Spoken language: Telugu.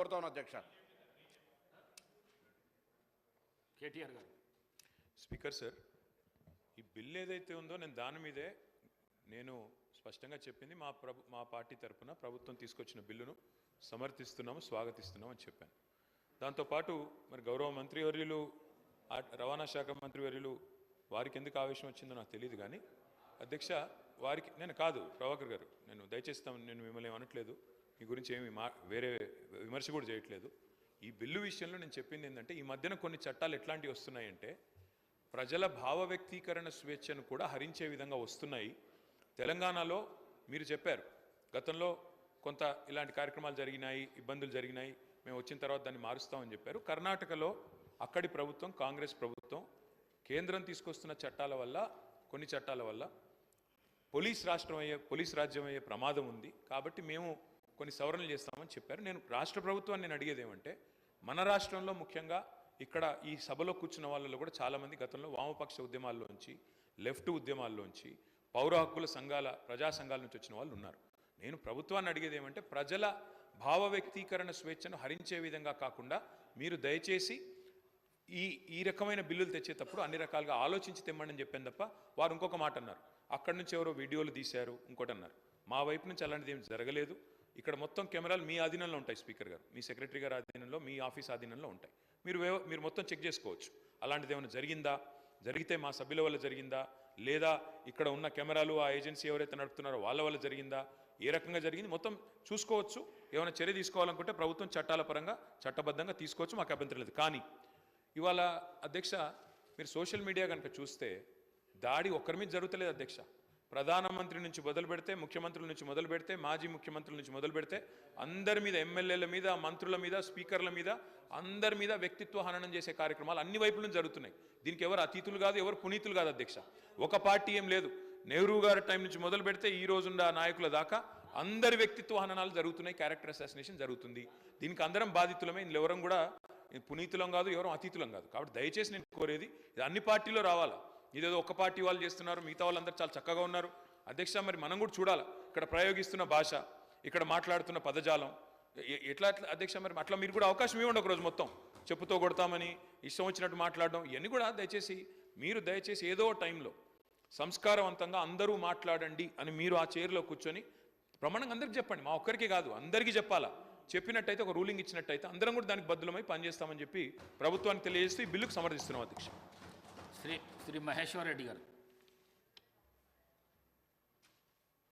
కోరుతా ఉన్నాను అధ్యక్ష. కేటీఆర్ గారు. స్పీకర్ సార్, ఈ బిల్ ఏదైతే ఉందో నేను దాని మీదే నేను స్పష్టంగా చెప్పింది మా పార్టీ తరఫున ప్రభుత్వం తీసుకొచ్చిన బిల్లును సమర్థిస్తున్నాము, స్వాగతిస్తున్నాము అని చెప్పాను. దాంతోపాటు మరి గౌరవ మంత్రివర్యులు, రవాణా శాఖ మంత్రివర్యులు వారికి ఎందుకు ఆవేశం వచ్చిందో నాకు తెలియదు. కానీ అధ్యక్ష, వారికి నేను కాదు ప్రభాకర్ గారు, నేను దయచేస్తాం, నేను మిమ్మల్ని ఏమనట్లేదు, మీ గురించి ఏమి వేరే విమర్శ కూడా చేయట్లేదు. ఈ బిల్లు విషయంలో నేను చెప్పింది ఏంటంటే, ఈ మధ్యన కొన్ని చట్టాలు ఎట్లాంటివి వస్తున్నాయంటే ప్రజల భావ వ్యక్తీకరణ స్వేచ్ఛను కూడా హరించే విధంగా వస్తున్నాయి. తెలంగాణలో మీరు చెప్పారు గతంలో కొంత ఇలాంటి కార్యక్రమాలు జరిగినాయి, ఇబ్బందులు జరిగినాయి, మేము వచ్చిన తర్వాత దాన్ని మారుస్తామని చెప్పారు. కర్ణాటకలో అక్కడి ప్రభుత్వం, కాంగ్రెస్ ప్రభుత్వం కేంద్రం తీసుకొస్తున్న చట్టాల వల్ల, కొన్ని చట్టాల వల్ల పోలీస్ రాజ్యం అయ్యే ప్రమాదం ఉంది, కాబట్టి మేము కొన్ని సవరణలు చేస్తామని చెప్పారు. నేను రాష్ట్ర ప్రభుత్వాన్ని నేను అడిగేది ఏమంటే, మన రాష్ట్రంలో ముఖ్యంగా ఇక్కడ ఈ సభలో కూర్చున్న వాళ్ళలో కూడా చాలామంది గతంలో వామపక్ష ఉద్యమాల్లోంచి, లెఫ్ట్ ఉద్యమాల్లోంచి, పౌర హక్కుల సంఘాల, ప్రజా సంఘాల నుంచి వచ్చిన వాళ్ళు ఉన్నారు. నేను ప్రభుత్వాన్ని అడిగేది ఏమంటే, ప్రజల భావ వ్యక్తీకరణ స్వేచ్ఛను హరించే విధంగా కాకుండా మీరు దయచేసి ఈ రకమైన బిల్లులు తెచ్చేటప్పుడు అన్ని రకాలుగా ఆలోచించి తెమ్మని చెప్పాను తప్ప, వారు ఇంకొక మాట అన్నారు, అక్కడి నుంచి ఎవరో వీడియోలు తీశారు, ఇంకోటి అన్నారు. మా వైపు నుంచి అలాంటిది ఏం జరగలేదు. ఇక్కడ మొత్తం కెమెరాలు మీ ఆధీనంలో ఉంటాయి స్పీకర్ గారు, మీ సెక్రటరీ గారి ఆధీనంలో, మీ ఆఫీస్ ఆధీనంలో ఉంటాయి. మీరు మొత్తం చెక్ చేసుకోవచ్చు. అలాంటిది ఏమైనా జరిగిందా, జరిగితే మా సభ్యుల వల్ల జరిగిందా, లేదా ఇక్కడ ఉన్న కెమెరాలు ఆ ఏజెన్సీ ఎవరైతే నడుపుతున్నారో వాళ్ళ వల్ల జరిగిందా, ఏ రకంగా జరిగింది మొత్తం చూసుకోవచ్చు. ఏమైనా చర్య తీసుకోవాలనుకుంటే ప్రభుత్వం చట్టాల పరంగా చట్టబద్ధంగా తీసుకోవచ్చు, మాకు అభ్యంతరం లేదు. కానీ ఇవాళ అధ్యక్ష, మీరు సోషల్ మీడియా కనుక చూస్తే దాడి ఒక్కరి మీద జరుగుతలేదు అధ్యక్ష. ప్రధానమంత్రి నుంచి మొదలు పెడితే, ముఖ్యమంత్రుల నుంచి మొదలు పెడితే, మాజీ ముఖ్యమంత్రుల నుంచి మొదలు పెడితే అందరి మీద, ఎమ్మెల్యేల మీద, మంత్రుల మీద, స్పీకర్ల మీద, అందరి మీద వ్యక్తిత్వ హననం చేసే కార్యక్రమాలు అన్ని వైపుల నుంచి జరుగుతున్నాయి. దీనికి ఎవరు అతీతులు కాదు, ఎవరు పునీతులు కాదు అధ్యక్ష. ఒక పార్టీ ఏం లేదు. నెహ్రూ గారి టైం నుంచి మొదలు పెడితే ఈ రోజున్న నాయకుల దాకా అందరి వ్యక్తిత్వ హననాలు జరుగుతున్నాయి, క్యారెక్టర్ అసాసినేషన్ జరుగుతుంది. దీనికి అందరం బాధితులమే, ఎవరం కూడా పునీతులం కాదు, ఎవరం అతీతులం కాదు. కాబట్టి దయచేసి నేను కోరేది, ఇది అన్ని పార్టీలో రావాలా. ఇదేదో ఒక పార్టీ వాళ్ళు చేస్తున్నారు, మిగతా వాళ్ళందరూ చాలా చక్కగా ఉన్నారు అధ్యక్ష. మరి మనం కూడా చూడాలి, ఇక్కడ ప్రయోగిస్తున్న భాష, ఇక్కడ మాట్లాడుతున్న పదజాలం ఎట్లా అధ్యక్ష. మరి అట్లా మీరు కూడా అవకాశం ఇవ్వండి, ఒకరోజు మొత్తం చెప్పుతో కొడతామని ఇష్టం వచ్చినట్టు మాట్లాడడం, ఇవన్నీ కూడా దయచేసి ఏదో టైంలో సంస్కారవంతంగా అందరూ మాట్లాడండి అని మీరు ఆ చైర్లో కూర్చొని ప్రమాణంగా అందరికీ చెప్పండి. మా ఒక్కరికి కాదు, అందరికీ చెప్పాలా. చెప్పినట్టయితే, ఒక రూలింగ్ ఇచ్చినట్టయితే అందరం కూడా దానికి బద్దులమై పనిచేస్తామని చెప్పి ప్రభుత్వానికి తెలియజేస్తూ ఈ బిల్లుకు సమర్థిస్తున్నాం అధ్యక్ష. శ్రీ మహేశ్వర్ రెడ్డి గారు.